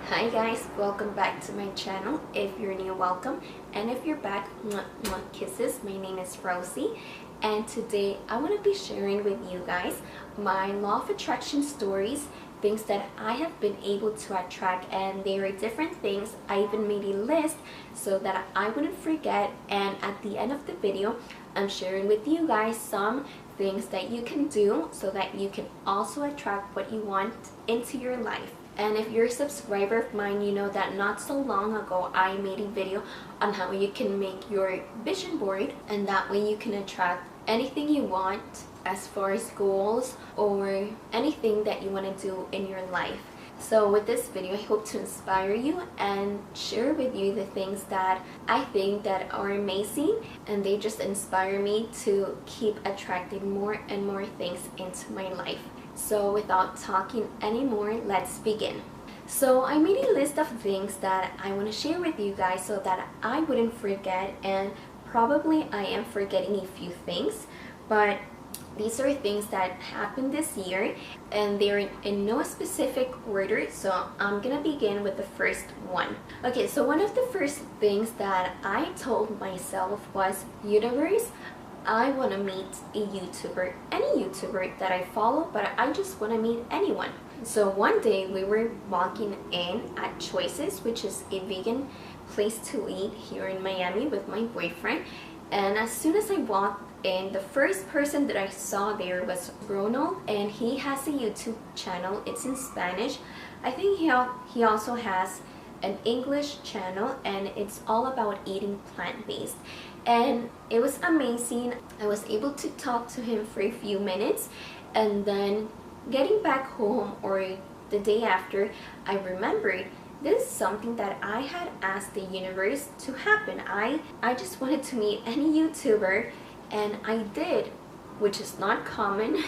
Hi guys, welcome back to my channel. If you're new, welcome, and if you're back, mwah, mwah, kisses. My name is Rosie, and today I want to be sharing with you guys my law of attraction stories, things that I have been able to attract, and they are different things. I even made a list so that I wouldn't forget, and at the end of the video I'm sharing with you guys some things that you can do so that you can also attract what you want into your life. And if you're a subscriber of mine, you know that not so long ago I made a video on how you can make your vision board, and that way you can attract anything you want as far as goals or anything that you want to do in your life. So with this video, I hope to inspire you and share with you the things that I think that are amazing, and they just inspire me to keep attracting more and more things into my life. So without talking anymore, let's begin. So I made a list of things that I want to share with you guys so that I wouldn't forget, and probably I am forgetting a few things, but these are things that happened this year and they're in no specific order, so I'm gonna begin with the first one. Okay, so one of the first things that I told myself was, universe, I want to meet a YouTuber, any YouTuber that I follow, but I just want to meet anyone. So one day we were walking in at Choices, which is a vegan place to eat here in Miami, with my boyfriend, and as soon as I walked in, the first person that I saw there was Ronald, and he has a YouTube channel. It's in Spanish. I think he also has an English channel, and it's all about eating plant-based, and it was amazing. I was able to talk to him for a few minutes, and then getting back home or the day after, I remembered this is something that I had asked the universe to happen. I just wanted to meet any YouTuber, and I did, which is not common.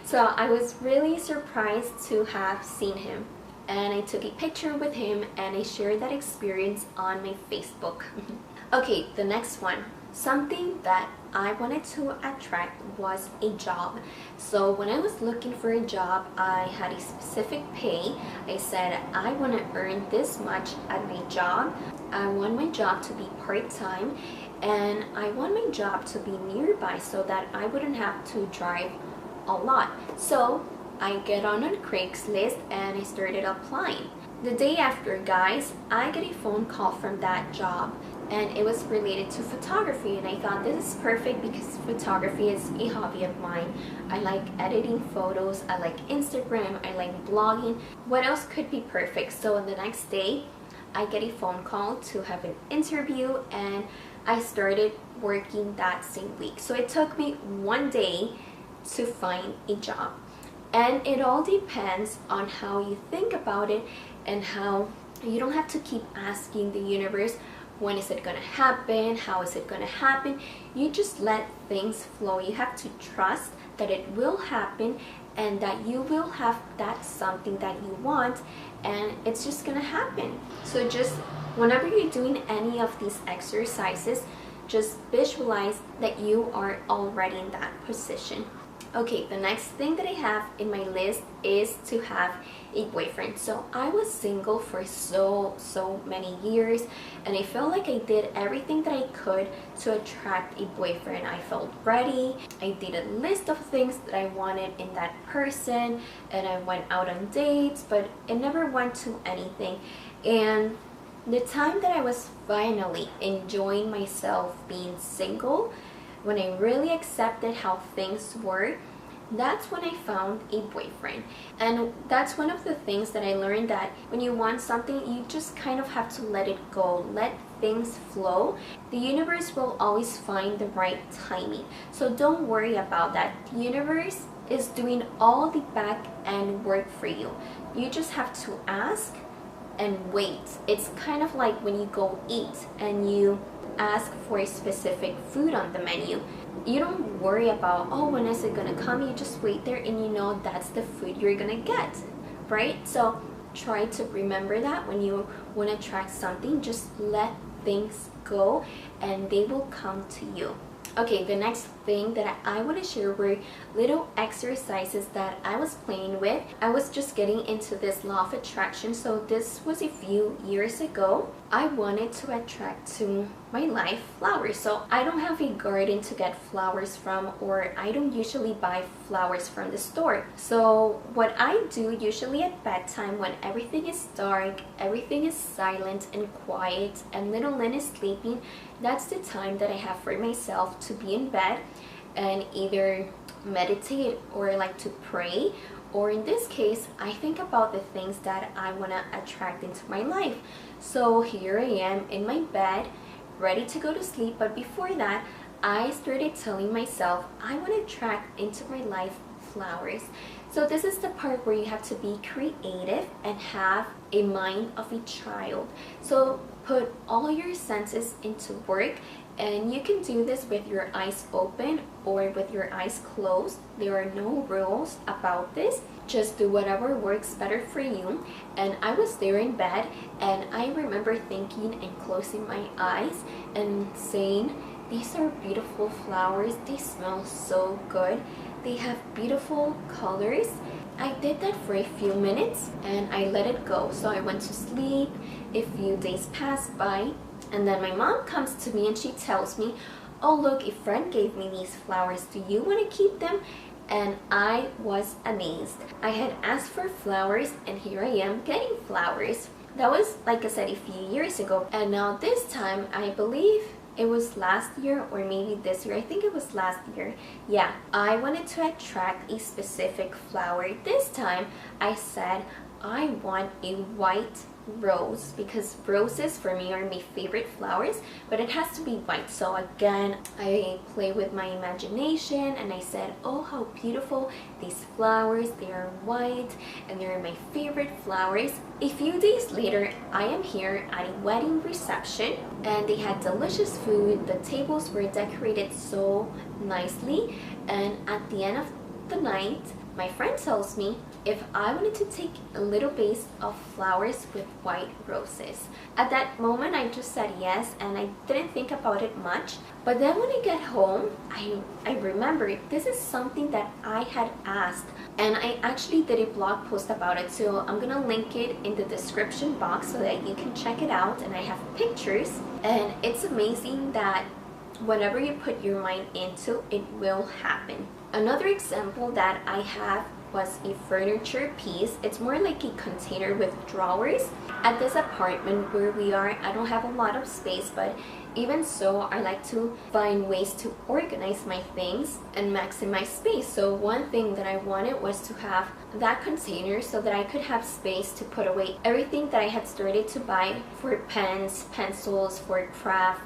So I was really surprised to have seen him, and I took a picture with him and I shared that experience on my Facebook. Okay, the next one. Something that I wanted to attract was a job. So when I was looking for a job, I had a specific pay. I said I want to earn this much at my job. I want my job to be part-time, and I want my job to be nearby so that I wouldn't have to drive a lot. So I get on Craigslist and I started applying. The day after, guys, I get a phone call from that job, and it was related to photography, and I thought this is perfect because photography is a hobby of mine. I like editing photos, I like Instagram, I like blogging. What else could be perfect? So the next day I get a phone call to have an interview, and I started working that same week. So it took me one day to find a job, and it all depends on how you think about it, and how you don't have to keep asking the universe, when is it gonna happen, how is it gonna happen. You just let things flow. You have to trust that it will happen, and that you will have that something that you want, and it's just gonna happen. So just whenever you're doing any of these exercises, just visualize that you are already in that position. Okay, the next thing that I have in my list is to have a boyfriend. So I was single for so many years, and I felt like I did everything that I could to attract a boyfriend. I felt ready. I did a list of things that I wanted in that person, and I went out on dates, but it never went to anything. And the time that I was finally enjoying myself being single, when I really accepted how things were, that's when I found a boyfriend. And that's one of the things that I learned, that when you want something, you just kind of have to let it go, let things flow. The universe will always find the right timing, so don't worry about that. The universe is doing all the back end work for you. You just have to ask and wait. It's kind of like when you go eat and you ask for a specific food on the menu. You don't worry about, oh, when is it gonna come? You just wait there, and you know that's the food you're gonna get, right? So try to remember that when you want to attract something. Just let things go and they will come to you. Okay, the next thing that I want to share were little exercises that I was playing with. I was just getting into this law of attraction, so this was a few years ago. I wanted to attract to my life flowers. So I don't have a garden to get flowers from, or I don't usually buy flowers from the store. So what I do usually at bedtime, when everything is dark, everything is silent and quiet, and little Lynn is sleeping, that's the time that I have for myself to be in bed and either meditate or like to pray, or in this case I think about the things that I want to attract into my life. So here I am in my bed ready to go to sleep, but before that I started telling myself I want to attract into my life flowers. So this is the part where you have to be creative and have a mind of a child. So put all your senses into work, and you can do this with your eyes open or with your eyes closed. There are no rules about this. Just do whatever works better for you. And I was there in bed, and I remember thinking and closing my eyes and saying, these are beautiful flowers. They smell so good. They have beautiful colors. I did that for a few minutes and I let it go. So I went to sleep. A few days passed by, and then my mom comes to me and she tells me, oh look, a friend gave me these flowers. Do you want to keep them? And I was amazed. I had asked for flowers and here I am getting flowers. That was, like I said, a few years ago. And now this time, I believe it was last year or maybe this year. I think it was last year. Yeah, I wanted to attract a specific flower. This time I said I want a white rose, because roses for me are my favorite flowers, but it has to be white. So again, I play with my imagination and I said, oh how beautiful these flowers, they are white and they're my favorite flowers. A few days later, I am here at a wedding reception and they had delicious food. The tables were decorated so nicely, and at the end of the night my friend tells me if I wanted to take a little vase of flowers with white roses. At that moment I just said yes, and I didn't think about it much. But then when I get home, I remembered this is something that I had asked, and I actually did a blog post about it, so I'm gonna link it in the description box so that you can check it out, and I have pictures. And it's amazing that whatever you put your mind into, it will happen. Another example that I have was a furniture piece. It's more like a container with drawers. At this apartment where we are, I don't have a lot of space, but even so, I like to find ways to organize my things and maximize space. So one thing that I wanted was to have that container so that I could have space to put away everything that I had started to buy for pens, pencils, for craft,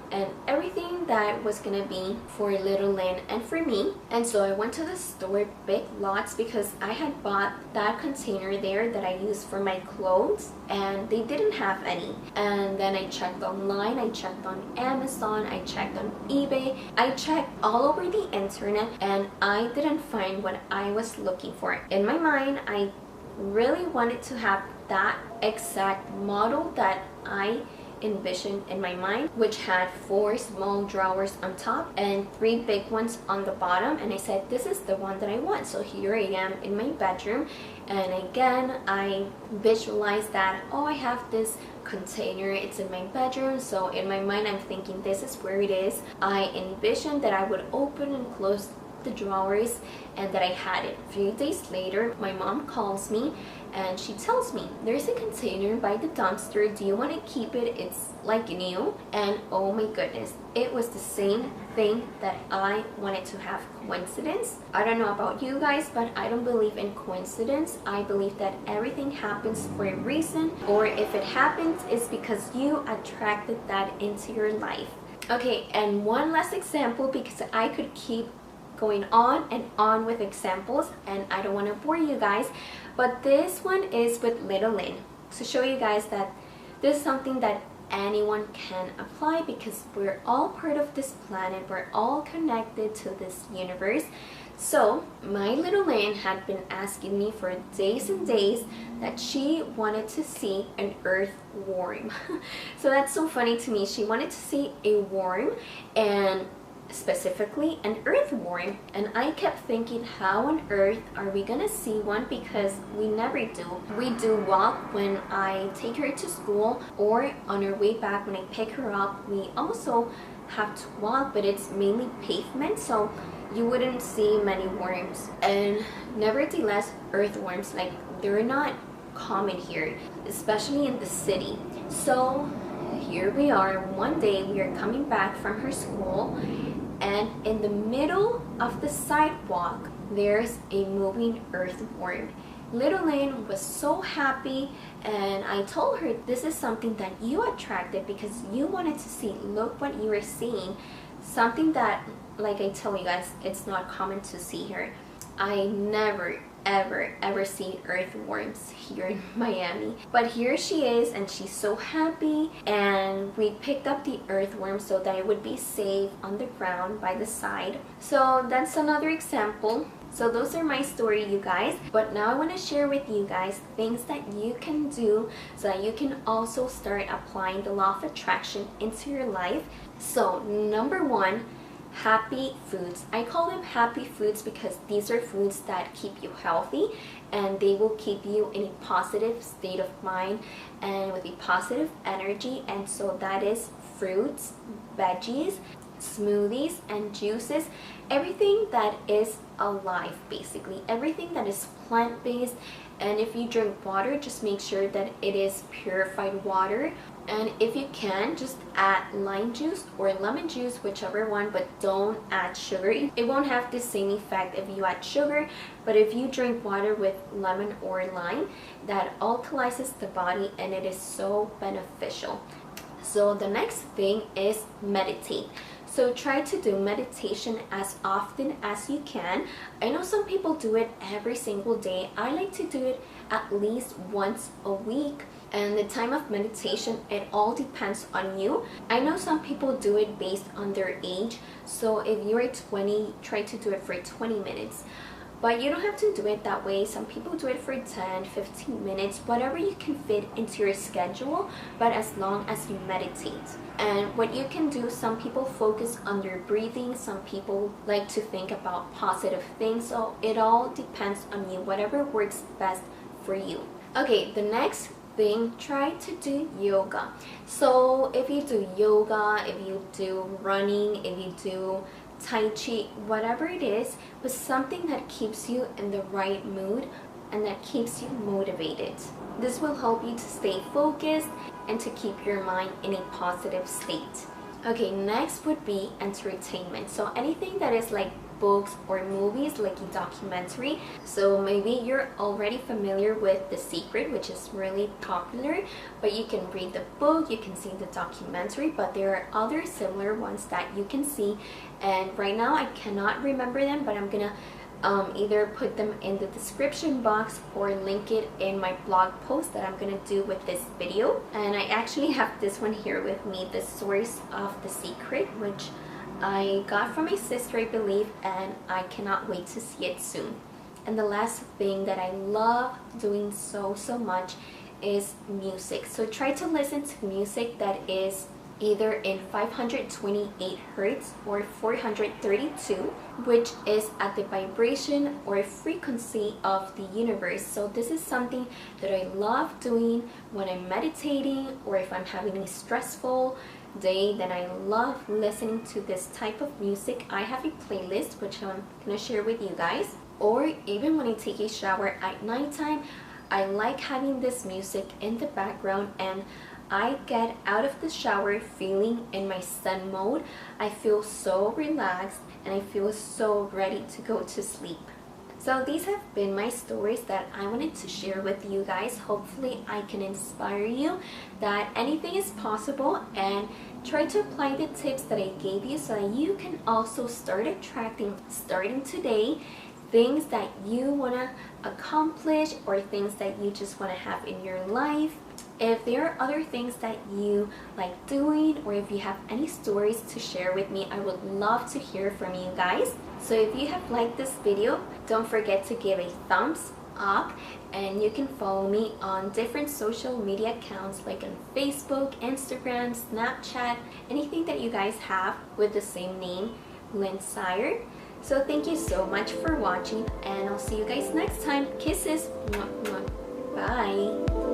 and everything that was gonna be for little Lynn and for me. And so I went to the store, Big Lots, because I had bought that container there that I use for my clothes and they didn't have any. And then I checked online, I checked on Amazon, I checked on eBay, I checked all over the internet, and I didn't find what I was looking for. In my mind, I really wanted to have that exact model that I envisioned in my mind, which had 4 small drawers on top and 3 big ones on the bottom, and I said this is the one that I want. So here I am in my bedroom, and again I visualized that, oh, I have this container, it's in my bedroom. So in my mind I'm thinking this is where it is. I envisioned that I would open and close the drawers and that I had it. A few days later, my mom calls me and she tells me there's a container by the dumpster, do you want to keep it? It's like new. And oh my goodness, it was the same thing that I wanted to have. Coincidence? I don't know about you guys, but I don't believe in coincidence. I believe that everything happens for a reason, or if it happens, it's because you attracted that into your life. Okay, and one last example, because I could keep going on and on with examples and I don't want to bore you guys, but this one is with little Lynn, to show you guys that this is something that anyone can apply, because we're all part of this planet, we're all connected to this universe. So my little Lynn had been asking me for days and days that she wanted to see an earthworm. So that's so funny to me. She wanted to see a worm, and specifically an earthworm, and I kept thinking, how on earth are we gonna see one, because we never do. We do walk when I take her to school, or on our way back when I pick her up, we also have to walk, but it's mainly pavement, so you wouldn't see many worms. And nevertheless, earthworms, like, they're not common here, especially in the city. So here we are, one day we are coming back from her school, and in the middle of the sidewalk there's a moving earthworm. Little Lynn was so happy, and I told her, this is something that you attracted because you wanted to see. Look what you were seeing, something that, like I tell you guys, it's not common to see here. I never ever see earthworms here in Miami, but here she is, and she's so happy. And we picked up the earthworm so that it would be safe on the ground by the side. So that's another example. So those are my story, you guys. But now I want to share with you guys things that you can do so that you can also start applying the law of attraction into your life. So number one, happy foods. I call them happy foods because these are foods that keep you healthy, and they will keep you in a positive state of mind and with a positive energy. And so that is fruits, veggies, smoothies, and juices. Everything that is alive, basically everything that is plant-based. And if you drink water, just make sure that it is purified water. And if you can, just add lime juice or lemon juice, whichever one, but don't add sugar. It won't have the same effect if you add sugar, but if you drink water with lemon or lime, that alkalizes the body, and it is so beneficial. So the next thing is meditate. So try to do meditation as often as you can. I know some people do it every single day. I like to do it at least once a week. And the time of meditation, it all depends on you. I know some people do it based on their age. So if you're 20, try to do it for 20 minutes. But you don't have to do it that way. Some people do it for 10, 15 minutes, whatever you can fit into your schedule, but as long as you meditate. And what you can do, some people focus on their breathing, some people like to think about positive things. So it all depends on you, whatever works best for you. Okay, the next thing, try to do yoga. So if you do yoga, if you do running, if you do Tai Chi, whatever it is, but something that keeps you in the right mood and that keeps you motivated. This will help you to stay focused and to keep your mind in a positive state. Okay, next would be entertainment. So anything that is like books or movies, like a documentary. So maybe you're already familiar with The Secret, which is really popular, but you can read the book, you can see the documentary, but there are other similar ones that you can see. And right now I cannot remember them, but I'm gonna either put them in the description box or link it in my blog post that I'm gonna do with this video. And I actually have this one here with me, The Source of The Secret, which I got from my sister, I believe, and I cannot wait to see it soon. And the last thing that I love doing so much is music. So try to listen to music that is either in 528 Hertz or 432, which is at the vibration or frequency of the universe. So this is something that I love doing when I'm meditating, or if I'm having a stressful day, then I love listening to this type of music. I have a playlist which I'm gonna share with you guys. Or even when I take a shower at nighttime, I like having this music in the background, and I get out of the shower feeling in my Zen mode. I feel so relaxed and I feel so ready to go to sleep. So these have been my stories that I wanted to share with you guys. Hopefully I can inspire you that anything is possible, and try to apply the tips that I gave you so that you can also start attracting, starting today, things that you want to accomplish or things that you just want to have in your life. If there are other things that you like doing, or if you have any stories to share with me, I would love to hear from you guys. So if you have liked this video, don't forget to give a thumbs up, and you can follow me on different social media accounts like on Facebook, Instagram, Snapchat, anything that you guys have with the same name. LynSire. So thank you so much for watching, and I'll see you guys next time. Kisses. Bye.